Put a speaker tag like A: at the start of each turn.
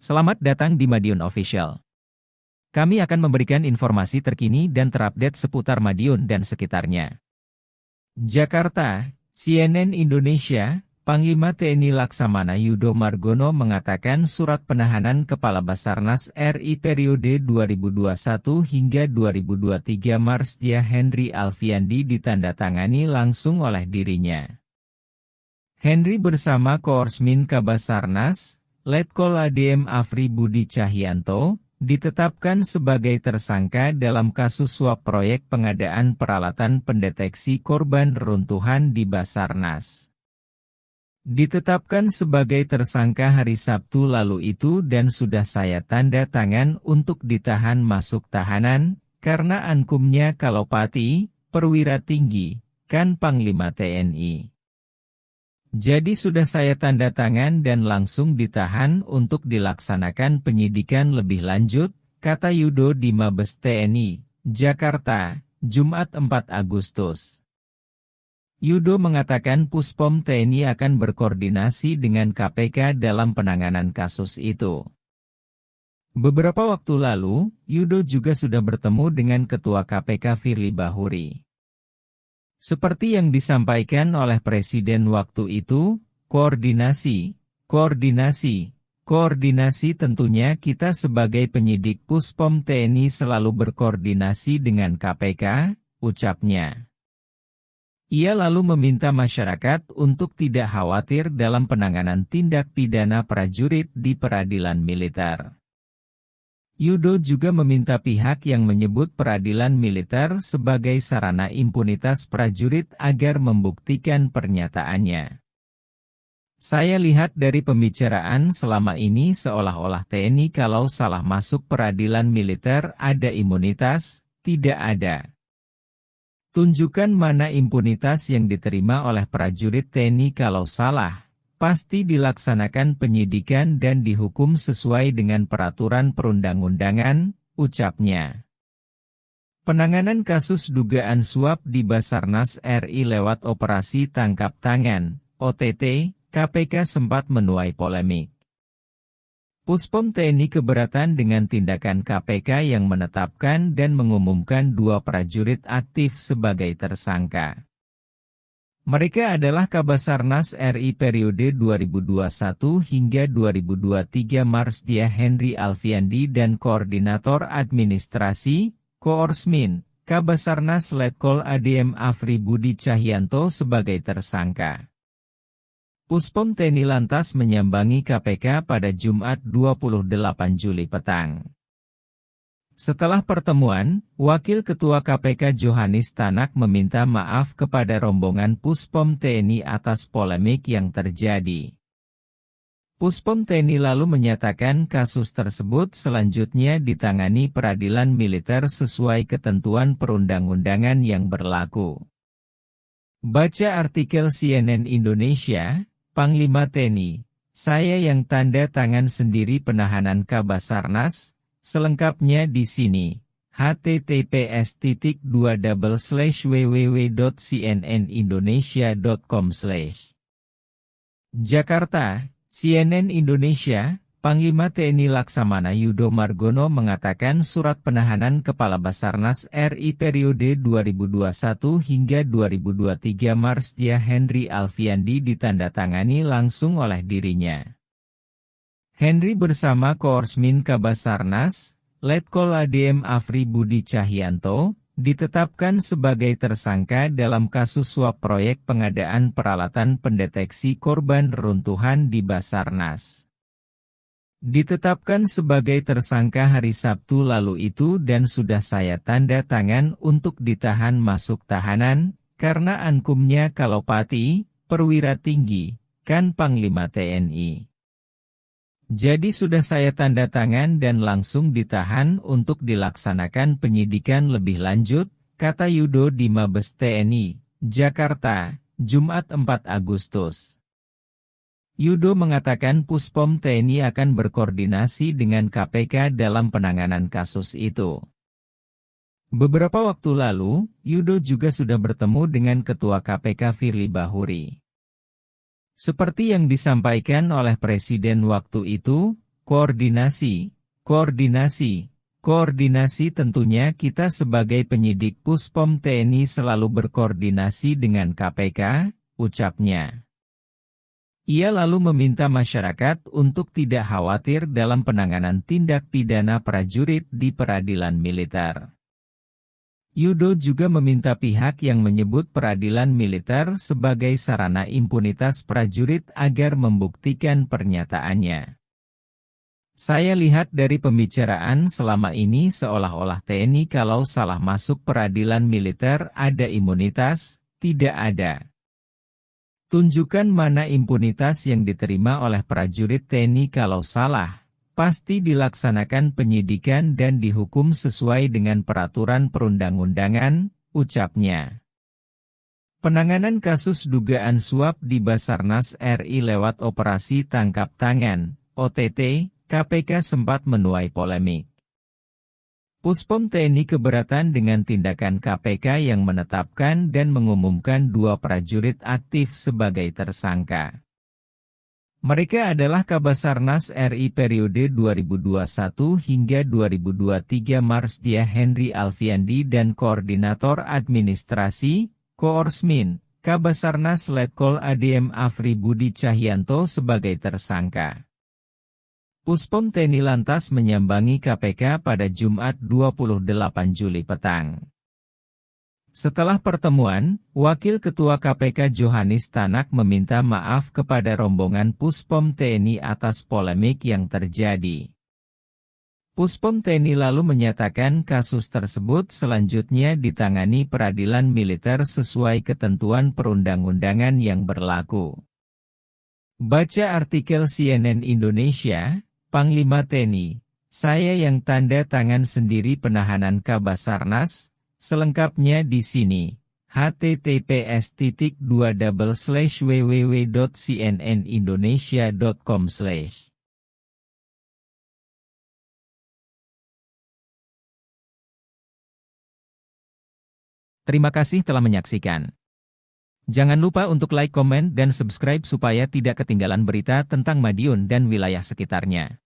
A: Selamat datang di Madiun Official. Kami akan memberikan informasi terkini dan terupdate seputar Madiun dan sekitarnya. Jakarta, CNN Indonesia, Panglima TNI Laksamana Yudo Margono mengatakan surat penahanan Kepala Basarnas RI periode 2021 hingga 2023 Marsdia Henry Alfiandi ditandatangani langsung oleh dirinya. Henry bersama Korsmin Kabasarnas, Letkol ADM Afri Budi Cahyanto, ditetapkan sebagai tersangka dalam kasus suap proyek pengadaan peralatan pendeteksi korban reruntuhan di Basarnas. Ditetapkan sebagai tersangka hari Sabtu lalu itu dan sudah saya tanda tangan untuk ditahan masuk tahanan, karena ankumnya Kalopati, perwira tinggi, kan Panglima TNI. Jadi sudah saya tanda tangan dan langsung ditahan untuk dilaksanakan penyidikan lebih lanjut, kata Yudo di Mabes TNI, Jakarta, Jumat 4 Agustus. Yudo mengatakan Puspom TNI akan berkoordinasi dengan KPK dalam penanganan kasus itu. Beberapa waktu lalu, Yudo juga sudah bertemu dengan Ketua KPK Firly Bahuri. Seperti yang disampaikan oleh Presiden waktu itu, koordinasi tentunya kita sebagai penyidik Puspom TNI selalu berkoordinasi dengan KPK, ucapnya. Ia lalu meminta masyarakat untuk tidak khawatir dalam penanganan tindak pidana prajurit di peradilan militer. Yudo juga meminta pihak yang menyebut peradilan militer sebagai sarana impunitas prajurit agar membuktikan pernyataannya. Saya lihat dari pembicaraan selama ini seolah-olah TNI kalau salah masuk peradilan militer ada imunitas, tidak ada. Tunjukkan mana impunitas yang diterima oleh prajurit TNI kalau salah. Pasti dilaksanakan penyidikan dan dihukum sesuai dengan peraturan perundang-undangan, ucapnya. Penanganan kasus dugaan suap di Basarnas RI lewat Operasi Tangkap Tangan, OTT, KPK sempat menuai polemik. Puspom TNI keberatan dengan tindakan KPK yang menetapkan dan mengumumkan 2 prajurit aktif sebagai tersangka. Mereka adalah Kabasarnas RI periode 2021 hingga 2023 Marsdia Henry Alfiandi dan Koordinator Administrasi, Korsmin, Kabasarnas Letkol ADM Afri Budi Cahyanto sebagai tersangka. Puspom TNI lantas menyambangi KPK pada Jumat 28 Juli petang. Setelah pertemuan, Wakil Ketua KPK Johanis Tanak meminta maaf kepada rombongan Puspom TNI atas polemik yang terjadi. Puspom TNI lalu menyatakan kasus tersebut selanjutnya ditangani peradilan militer sesuai ketentuan perundang-undangan yang berlaku. Baca artikel CNN Indonesia, Panglima TNI, saya yang tanda tangan sendiri penahanan Kabasarnas. Selengkapnya di sini, https://www.cnnindonesia.com/ Jakarta, CNN Indonesia, Panglima TNI Laksamana Yudo Margono mengatakan surat penahanan Kepala Basarnas RI periode 2021 hingga 2023 Marsdia Henry Alfiandi ditandatangani langsung oleh dirinya. Henry bersama Korsmin Kabasarnas, Letkol ADM Afri Budi Cahyanto, ditetapkan sebagai tersangka dalam kasus suap proyek pengadaan peralatan pendeteksi korban reruntuhan di Basarnas. Ditetapkan sebagai tersangka hari Sabtu lalu itu dan sudah saya tanda tangan untuk ditahan masuk tahanan, karena ankumnya Kalopati, perwira tinggi, kan Panglima TNI. Jadi sudah saya tanda tangan dan langsung ditahan untuk dilaksanakan penyidikan lebih lanjut, kata Yudo di Mabes TNI, Jakarta, Jumat 4 Agustus. Yudo mengatakan Puspom TNI akan berkoordinasi dengan KPK dalam penanganan kasus itu. Beberapa waktu lalu, Yudo juga sudah bertemu dengan Ketua KPK Firly Bahuri. Seperti yang disampaikan oleh Presiden waktu itu, Koordinasi tentunya kita sebagai penyidik Puspom TNI selalu berkoordinasi dengan KPK, ucapnya. Ia lalu meminta masyarakat untuk tidak khawatir dalam penanganan tindak pidana prajurit di peradilan militer. Yudo juga meminta pihak yang menyebut peradilan militer sebagai sarana impunitas prajurit agar membuktikan pernyataannya. Saya lihat dari pembicaraan selama ini seolah-olah TNI kalau salah masuk peradilan militer ada imunitas, tidak ada. Tunjukkan mana impunitas yang diterima oleh prajurit TNI kalau salah, pasti dilaksanakan penyidikan dan dihukum sesuai dengan peraturan perundang-undangan, ucapnya. Penanganan kasus dugaan suap di Basarnas RI lewat Operasi Tangkap Tangan, OTT, KPK sempat menuai polemik. Puspom TNI keberatan dengan tindakan KPK yang menetapkan dan mengumumkan 2 prajurit aktif sebagai tersangka. Mereka adalah Kabasarnas RI periode 2021 hingga 2023 Marsdia Henry Alfiandi dan Koordinator Administrasi, Koorsmin, Kabasarnas Letkol ADM Afri Budi Cahyanto sebagai tersangka. Puspom TNI lantas menyambangi KPK pada Jumat 28 Juli petang. Setelah pertemuan, Wakil Ketua KPK Johanis Tanak meminta maaf kepada rombongan Puspom TNI atas polemik yang terjadi. Puspom TNI lalu menyatakan kasus tersebut selanjutnya ditangani peradilan militer sesuai ketentuan perundang-undangan yang berlaku. Baca artikel CNN Indonesia, Panglima TNI, saya yang tanda tangan sendiri penahanan Kabasarnas, selengkapnya di sini, https://www.cnnindonesia.com/ Terima kasih telah menyaksikan. Jangan lupa untuk like, komen, dan subscribe supaya tidak ketinggalan berita tentang Madiun dan wilayah sekitarnya.